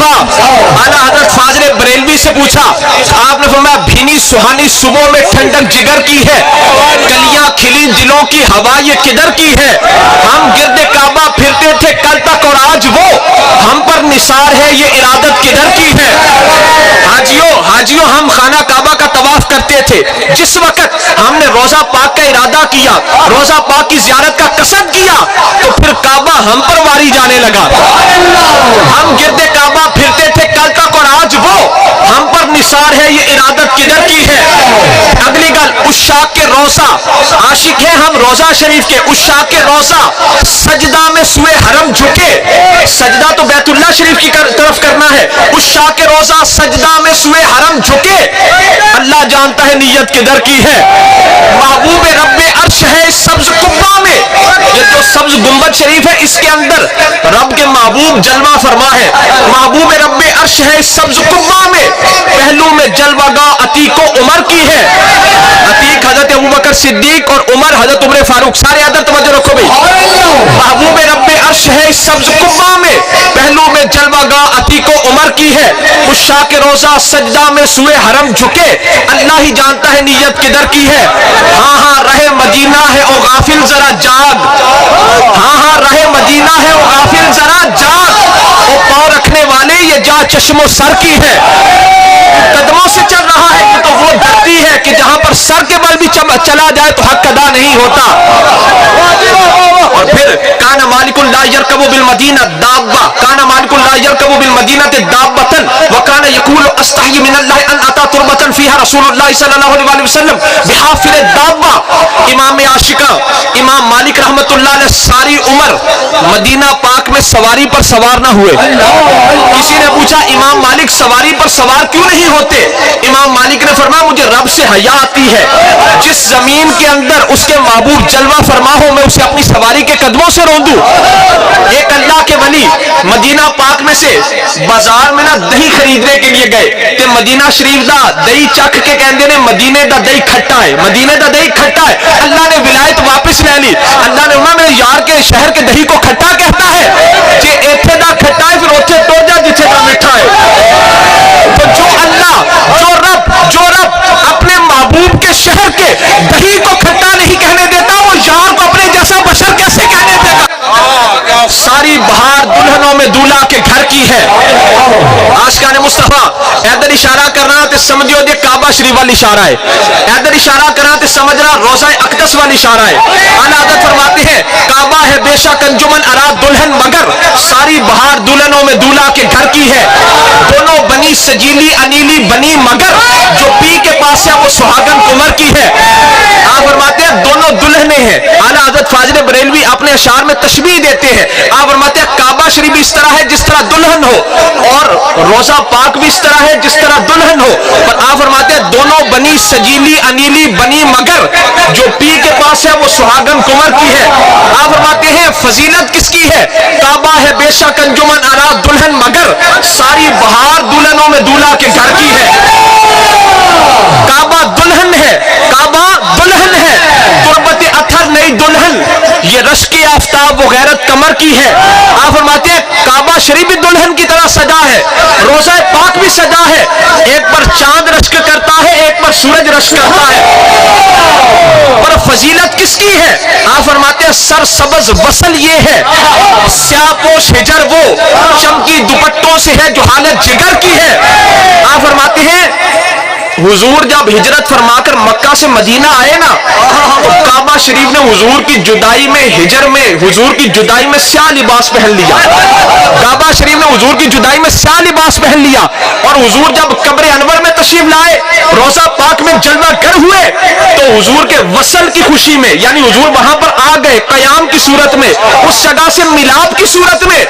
मुस्तफा आला हजरत फाजिल बरेलवी से पूछा, आपने फरमाया भीनी सुहानी सुबह में ठंडक जिगर की है, कलियां खिली दिलों की हवा ये किधर की है। हम गिरदे काबा फिरते थे कल तक और आज वो हम पर निसार है, ये इरादत किधर की है। हाजियों हम खाना काबा का तवाफ करते थे, जिस वक्त हमने रोजा पाक का इरादा किया, रोजा पाक की जियारत का कसद किया, तो फिर काबा हम पर वारी जाने लगा। हम गिरदे काबा फिरते थे कल तक और आज वो हम पर निसार है, ये इरादत किधर की है। अगली गल, उशाक के रोजा आशिक है हम रोजा शरीफ के, उशाक के रोजा सजदा में सुए हरम झुके, सजदा तो बैतुल्लाह शरीफ की तरफ करना है, उशाक के रोजा सजदा में सुए हरम झुके, अल्लाह जानता है नीयत किधर की है। महबूब रब्बे अर्श है इस सब्ज कुब्बा में, ये जो सब्ज गुंबद शरीफ है इसके अंदर रब के महबूब जलवा फरमा है। महबूब रब्बे अर्श है इस सब्ज कुब्बा में, पहलू में जलवागाह अतीको उमर की है। अतीक हजरत अबू बकर सिद्दीक और उमर हजरत उमर फारूक। सारे अदर तवज्जो रखो भाई। महबूब रब्बे अर्श है इस सब्ज कुब्बा में, पहलू में जलवागाह अतीको उमर की है। उशा के रोजा सजदा में सुए हरम झुके, अल्लाह ही जानता है नीयत किधर की है। हाँ हाँ रहे मदीना है ओ गाफिल जरा जाग, हाँ हाँ रहे मदीना है ओ गाफिल जरा जाग, ओ पाँव रखने वाले ये जा चश्मो सर की है। कदमों से चल रहा है तो वो धरती है कि जहां पर सर के बल भी चला जाए तो हक अदा नहीं होता। और फिर काना मालिकुल ला यरकबु बिल मदीना दाब्बा, काना मालिकुल ला यरकबु बिल मदीनति दाब्बतन व काना यकूलु अस्तही मिनल्लाहि अन अता तुरबतन फीहा रसूलुल्लाह सल्लल्लाहु अलैहि वसल्लम बिहाफिल दाब्बा। इमाम आशिका इमाम मालिक रहमतुल्लाह अलैह सारी उम्र मदीना पाक में सवारी पर सवार ना हुए। किसी ने पूछा इमाम मालिक सवारी पर सवार क्यों नहीं होते। इमाम मालिक ने फरमाया मुझे रब से हया आती है, जिस जमीन के अंदर उसके महबूब जलवा फरमा हो मैं उसे अपनी सवारी के कदमों से रोंदू। एक अल्लाह के वली मदीना पाक में से बाजार में ना दही खरीदने के लिए गए ते मदीना शरीफ दा दही चख के कहते ने मदीने दा दही खट्टा है, मदीने दा दही खट्टा है। अल्लाह ने विलायत वापस ले ली। अल्लाह ने कहा मेरे यार के शहर के दही को खट्टा कहता है, जे एथे दा खट्टा है फिर ओथे टोर जा जिथे दा मिठा है। तो जो अल्लाह जो रब अपने महबूब के शहर के दही को खट्टा नहीं कहने देता, वो यार को अपने जैसा बशर कैसे कहने देगा। सारी बहार दुल्हनों में दूल्हा के घर की है। आशिकाने मुस्तफा इधर इशारा करना तो समझियो दे काबा शरीफ वाली इशारा है, इधर इशारा करना तो समझना रोजा अक़दस वाली इशारा है। आला हज़रत फरमाते हैं काबा है बेशक अंजुमन अरा दुल्हन मगर, सारी बहार दुल्हनों में दूल्हा के घर की है। दोनों बनी सजीली अनीली बनी मगर, जो पी के पास है वो सुहागन कुमर की है। आप फरमाते हैं दोनों दुल्हने हैं। आला हज़रत फाजिल बरेलवी अपने अशार में तशबीह देते हैं। आप फरमाते हैं काबा शरीफ इस तरह है जिस तरह दुल्हन हो, और रोजा पाक भी इस तरह है जिस तरह दुल्हन हो। और आप फरमाते हैं दोनों बनी सजीली अनीली बनी मगर, जो पी के पास है वो सुहागन कुमर की है। आप फरमाते हैं फजीलत किसकी है। काबा है बेशक अंजुमन अरा दुल्हन मगर, सारी बहार दुल्हनों में दूल्हा के घर की है। काबा दुल्हन है, काबा दुल्हन है, तुरबत अथर नई दुल्हन, ये रश की आफ्ताब वो गैरत कमर की है। आप फरमाते हैं काबा शरीफ भी दुल्हन की तरह सजा है, रोजा पाक भी सजा है। एक पर चांद रश्क करता है, एक पर सूरज रश्क करता है। पर फजीलत किसकी है। आप फरमाते हैं सर सबज वसल ये है, स्यापोश हिजर वो चमकी दुपट्टों से है जो हालत जिगर की है। आप फरमाते हैं हुजूर जब हिजरत फरमाकर मक्का से मदीना आए ना, तो काबा शरीफ ने हुजूर की जुदाई में हिजर में हुजूर की जुदाई में स्याह लिबास पहन लिया। काबा शरीफ ने हुजूर की जुदाई में स्याह लिबास पहन लिया। और हुजूर जब कब्र अनवर में तशरीफ लाए, रोजा पाक में जलवा गर हुए, तो हुजूर के वसल की खुशी में, यानी हुजूर वहां पर आ गए कयाम की सूरत में, उस जगह से मिलाप की सूरत में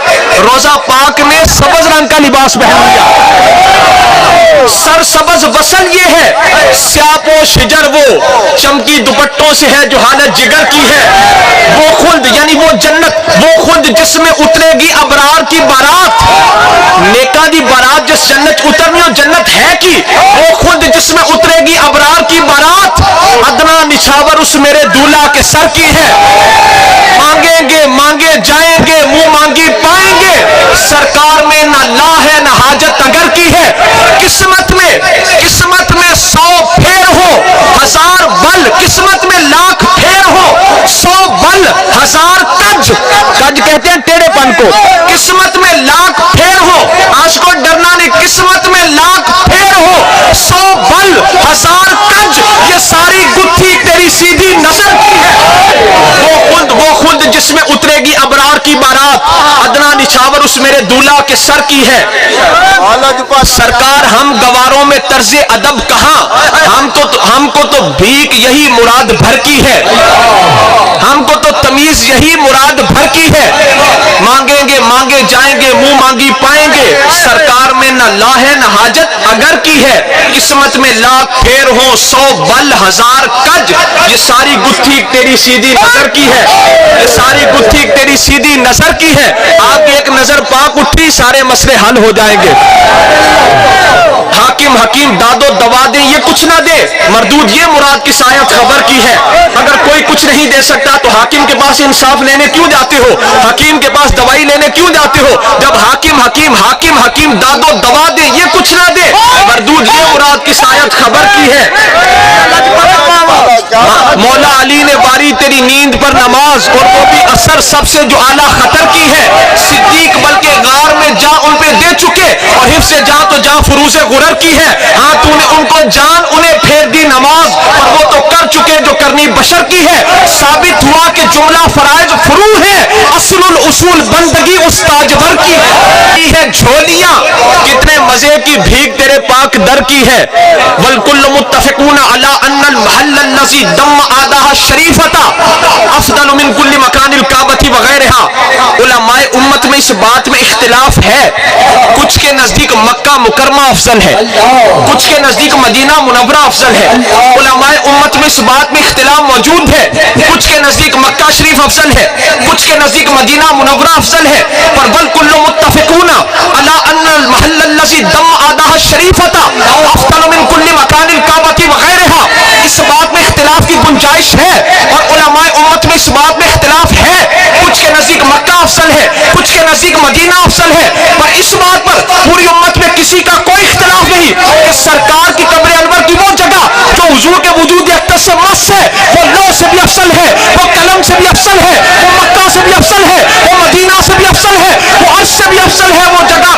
रोजा पाक में सबज रंग का लिबास पहन लिया। सर सबज वसल ये है, स्यापो शिजर वो चमकी दुपट्टों से है जो हालत जिगर की है। वो खुद यानी वो जन्नत, वो खुद जिसमें उतरेगी अबरार की बारात, नेका दी बारात जिस जन्नत उतरनी हो जन्नत है कि, वो खुद जिसमें उतरेगी अबरार की बारात, अदना निछावर उस मेरे दूल्हा के सर की है। मांगेंगे मांगे जाएंगे, मुंह मांगी पाएंगे। सरकार में ना ला है ना हाजत अगर की है। किस्मत में 100 फेर हो 1000 बल, किस्मत में लाख फेर हो 100 बल 1000 कज कहते हैं टेढ़ेपन को। किस्मत में लाख फेर हो, आज को डरना नहीं, किस्मत में लाख फेर हो 100 बल 1000 कज, ये सारी गुत्थी तेरी सीधी नजर की है। वो खुद जिसमें उतरेगी अबरार की बारात, अदना निछावर उस मेरे दूल्हा के सर की है। सरकार हम गवारों में तर्जे अदब कहां, हमको तो भीख यही मुराद भर की है, हमको तो तमीज यही मुराद भर की है। मांगेंगे मांगे जाएंगे, मुंह मांगी पाएंगे। सरकार में न ला है न हाजत अगर की है। किस्मत में लाख फेर हो 100 बल 1000 कज, ये सारी गुत्थी तेरी सीधी नजर की है, ये सारी गुत्थी तेरी सीधी नजर की है। आपकी एक नजर पाक उठी, सारे मसले हल हो जाएंगे। हाकिम हकीम दादो दवा दे, ये कुछ ना दे मरदूद, ये मुराद की शायद खबर की है। अगर कोई कुछ नहीं दे सकता तो हाकिम के पास इंसाफ लेने क्यों जाते हो, हकीम के पास दवाई लेने क्यों जाते हो। जब हाकिम हकीम दादो दवा दे, ये कुछ ना दे मरदूद, ये मुराद की शायद खबर की है। मौला अली ने बारी तेरी नींद पर नमाज, और वो भी असर सबसे जो आला खतर की है। सिद्दीक बल्कि गार में जा उन पे दे चुके, और हिफ्ज़ से जा तो जा फुरूज़े गुरर की है। हाँ तूने उनको जान उन्हें फेर दी नमाज, और वो तो कर चुके जो करनी बशर की है। साबित हुआ कि जुमला फराइज फुरू है, असलुल उसूल बंदगी उस्ताजवर की है। झोलियां कितने मजे की भीख तेरे पाक दर की है। वल कुल्लु मुत्तफ़िक़ून अला अन्नल महल्ल लज़ी दम आदाहा शरीफता अफ़दल मिन कुल्ली मकानिल काबती वगैरहा। उलमाए उम्मत में इस बात में इख्तिलाफ है, कुछ के नजदीक मक्का मुकरमा अफजल है, कुछ के नजदीक मदीना मुनव्वरा अफजल है। उलमाए उम्मत में इस बात में इख्तिलाफ मौजूद है, कुछ के नजदीक मक्का शरीफ अफजल है, कुछ के नजदीक मदीना मुनव्वरा अफजल है। पर वल कुल्लु मुत्तफ़िक़ून अला अन्नल महल्ल लज़ी दम आदाहा शरीफता अफ़दल मिन कुल्ली मकानिल काबती वगैरहा। इस बात में इख्तिलाफ की गुंजाइश है, और उलमाए उम्मत में इस बात में इख्तिलाफ है, कुछ के नजदीक मक्का अफजल है, कुछ के नजदीक मदीना अफजल है। पर इस बात पर पूरी उम्मत में किसी का कोई इख्तिलाफ नहीं कि सरकार की कब्र अनवर की वो जगह जो हुजूर के वजूद अक़दस से मस है, वो लौह से भी अफजल है, वो कलम से भी अफजल है, वो मक्का से भी अफजल है, वो मदीना से भी अफजल है, वो अर्श से भी अफजल है, वो जगह